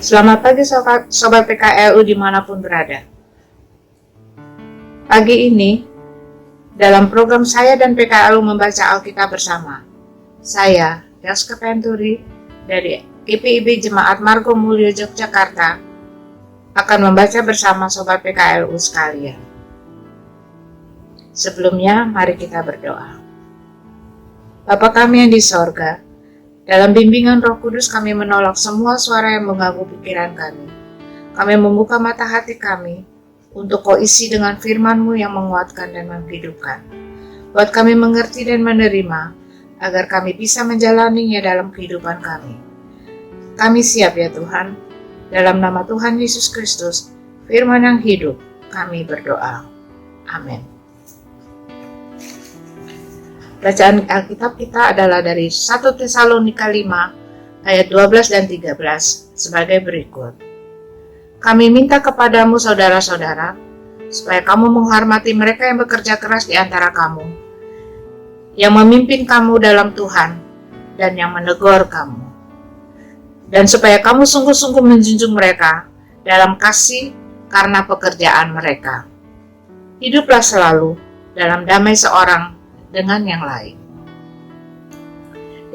Selamat pagi Sobat PKLU dimanapun berada. Pagi ini, dalam program saya dan PKLU membaca Alkitab bersama, saya, Yaska Penturi, dari GPIB Jemaat Margo Mulyo Yogyakarta, akan membaca bersama Sobat PKLU sekalian. Sebelumnya, mari kita berdoa. Bapa kami yang di sorga, dalam bimbingan Roh Kudus kami menolak semua suara yang mengganggu pikiran kami. Kami membuka mata hati kami untuk Kau isi dengan firman-Mu yang menguatkan dan menghidupkan. Buat kami mengerti dan menerima, agar kami bisa menjalaninya dalam kehidupan kami. Kami siap ya Tuhan, dalam nama Tuhan Yesus Kristus, firman yang hidup, kami berdoa. Amin. Bacaan Alkitab kita adalah dari 1 Tesalonika 5 ayat 12 dan 13 sebagai berikut. Kami minta kepadamu saudara-saudara, supaya kamu menghormati mereka yang bekerja keras di antara kamu, yang memimpin kamu dalam Tuhan, dan yang menegur kamu. Dan supaya kamu sungguh-sungguh menjunjung mereka dalam kasih karena pekerjaan mereka. Hiduplah selalu dalam damai seorang dengan yang lain.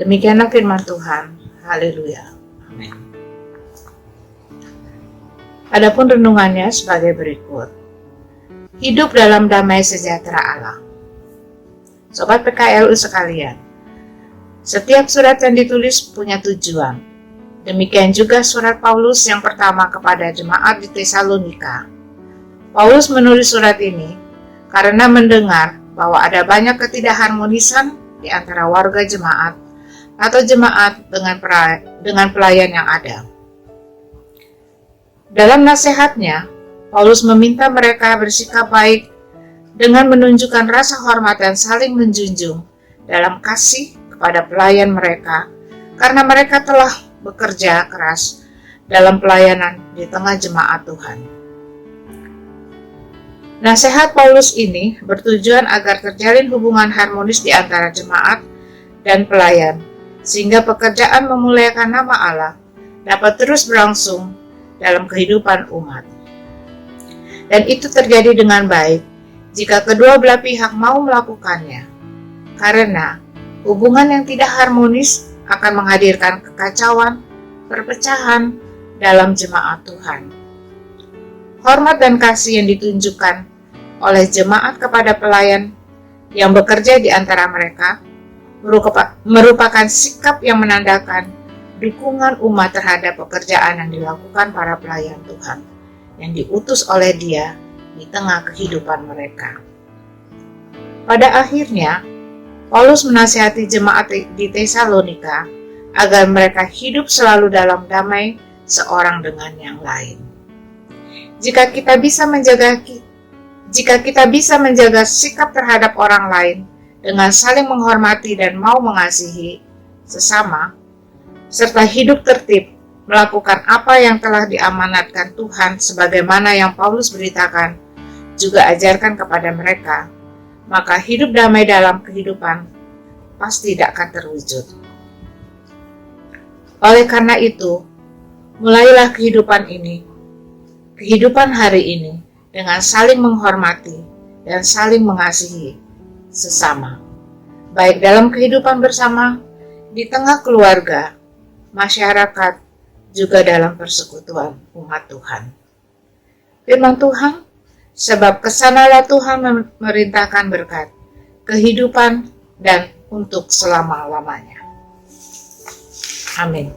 Demikianlah firman Tuhan. Haleluya. Amin. Adapun renungannya sebagai berikut. Hidup dalam damai sejahtera Allah. Sobat PKLU sekalian, setiap surat yang ditulis punya tujuan. Demikian juga surat Paulus yang pertama kepada jemaat di Tesalonika. Paulus menulis surat ini karena mendengar bahwa ada banyak ketidakharmonisan di antara warga jemaat atau jemaat dengan pelayan yang ada. Dalam nasihatnya, Paulus meminta mereka bersikap baik dengan menunjukkan rasa hormat dan saling menjunjung dalam kasih kepada pelayan mereka karena mereka telah bekerja keras dalam pelayanan di tengah jemaat Tuhan. Nasihat Paulus ini bertujuan agar terjalin hubungan harmonis di antara jemaat dan pelayan, sehingga pekerjaan memuliakan nama Allah dapat terus berlangsung dalam kehidupan umat. Dan itu terjadi dengan baik jika kedua belah pihak mau melakukannya, karena hubungan yang tidak harmonis akan menghadirkan kekacauan, perpecahan dalam jemaat Tuhan. Hormat dan kasih yang ditunjukkan oleh jemaat kepada pelayan yang bekerja di antara mereka merupakan sikap yang menandakan dukungan umat terhadap pekerjaan yang dilakukan para pelayan Tuhan yang diutus oleh Dia di tengah kehidupan mereka. Pada akhirnya, Paulus menasihati jemaat di Tesalonika agar mereka hidup selalu dalam damai seorang dengan yang lain. Jika kita bisa menjaga sikap terhadap orang lain dengan saling menghormati dan mau mengasihi sesama, serta hidup tertib melakukan apa yang telah diamanatkan Tuhan sebagaimana yang Paulus beritakan, juga ajarkan kepada mereka, maka hidup damai dalam kehidupan pasti tidak akan terwujud. Oleh karena itu, mulailah kehidupan hari ini, dengan saling menghormati dan saling mengasihi sesama, baik dalam kehidupan bersama, di tengah keluarga, masyarakat, juga dalam persekutuan umat Tuhan. Firman Tuhan, sebab kesanalah Tuhan memerintahkan berkat, kehidupan, dan untuk selama-lamanya. Amin.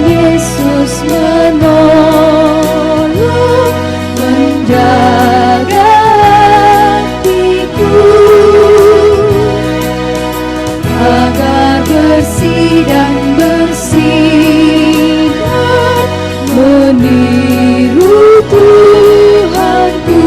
Yesus menolong, menjaga hatiku agar bersih dan bersinar meniru Tuhanku.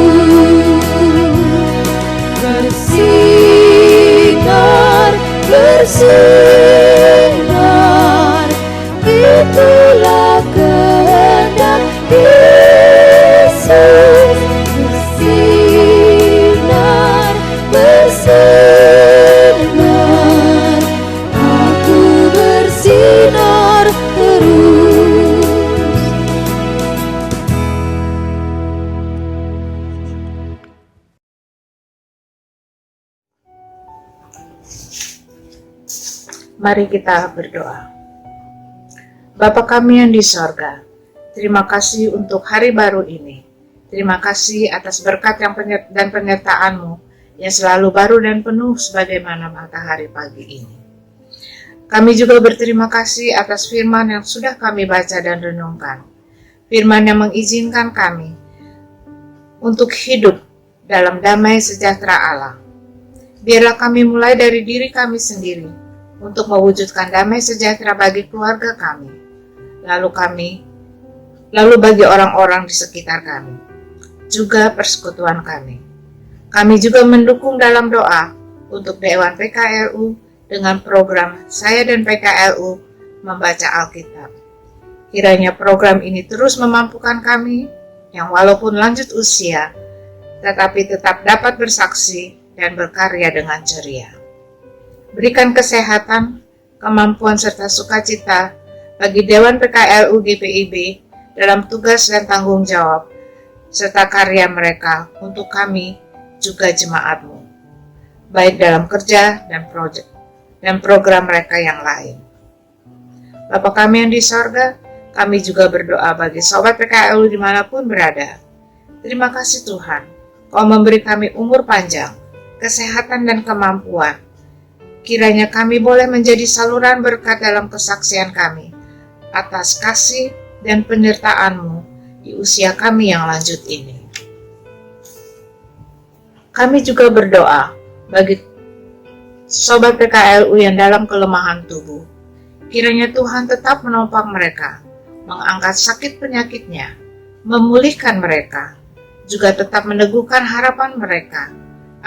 Mari kita berdoa. Bapa kami yang di sorga, terima kasih untuk hari baru ini. Terima kasih atas berkat dan penyertaan-Mu yang selalu baru dan penuh sebagaimana matahari pagi ini. Kami juga berterima kasih atas firman yang sudah kami baca dan renungkan. Firman yang mengizinkan kami untuk hidup dalam damai sejahtera Allah. Biarlah kami mulai dari diri kami sendiri untuk mewujudkan damai sejahtera bagi keluarga kami, lalu bagi orang-orang di sekitar kami, juga persekutuan kami. Kami juga mendukung dalam doa untuk Dewan PKLU dengan program Saya dan PKLU membaca Alkitab. Kiranya program ini terus memampukan kami yang walaupun lanjut usia, tetapi tetap dapat bersaksi dan berkarya dengan ceria. Berikan kesehatan, kemampuan serta sukacita bagi Dewan PKLU GPIB dalam tugas dan tanggung jawab, serta karya mereka untuk kami juga jemaat-Mu, baik dalam kerja dan program mereka yang lain. Bapa kami yang di sorga, kami juga berdoa bagi sobat PKLU dimanapun berada. Terima kasih Tuhan, Kau memberi kami umur panjang, kesehatan dan kemampuan. Kiranya kami boleh menjadi saluran berkat dalam kesaksian kami atas kasih dan penyertaan-Mu di usia kami yang lanjut ini. Kami juga berdoa bagi sobat PKLU yang dalam kelemahan tubuh. Kiranya Tuhan tetap menopang mereka, mengangkat sakit penyakitnya, memulihkan mereka, juga tetap meneguhkan harapan mereka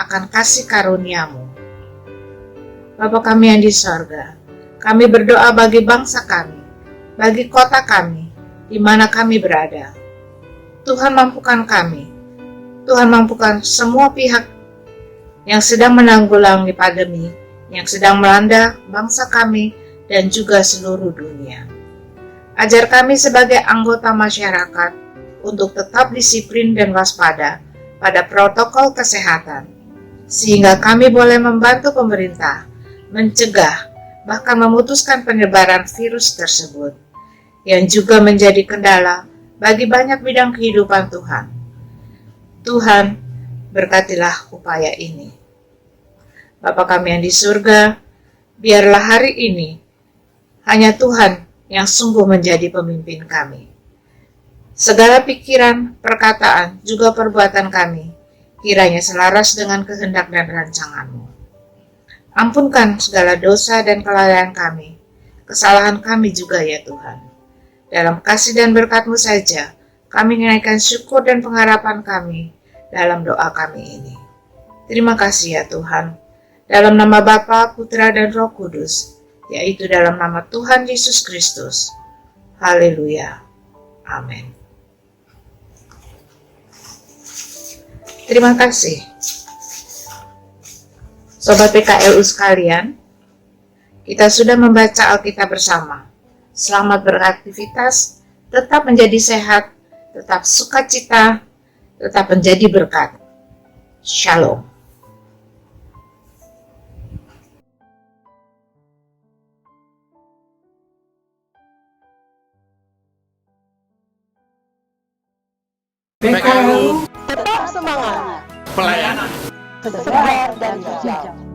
akan kasih karunia-Mu. Bapa kami yang di sorga, kami berdoa bagi bangsa kami, bagi kota kami, di mana kami berada. Tuhan mampukan kami, Tuhan mampukan semua pihak yang sedang menanggulangi pandemi, yang sedang melanda bangsa kami dan juga seluruh dunia. Ajar kami sebagai anggota masyarakat untuk tetap disiplin dan waspada pada protokol kesehatan, sehingga kami boleh membantu pemerintah mencegah bahkan memutuskan penyebaran virus tersebut, yang juga menjadi kendala bagi banyak bidang kehidupan Tuhan. Tuhan, berkatilah upaya ini. Bapa kami yang di surga, biarlah hari ini hanya Tuhan yang sungguh menjadi pemimpin kami. Segala pikiran, perkataan, juga perbuatan kami, kiranya selaras dengan kehendak dan rancangan-Mu. Ampunkan segala dosa dan kelalaian kami, kesalahan kami juga ya Tuhan. Dalam kasih dan berkat-Mu saja, kami menaikkan syukur dan pengharapan kami dalam doa kami ini. Terima kasih ya Tuhan. Dalam nama Bapa, Putra, dan Roh Kudus, yaitu dalam nama Tuhan Yesus Kristus. Haleluya. Amin. Terima kasih. Sobat PKLU sekalian, kita sudah membaca Alkitab bersama. Selamat beraktivitas, tetap menjadi sehat, tetap sukacita, tetap menjadi berkat. Shalom. PKLU tetap semangat, pelayanan kesebar dan bijak.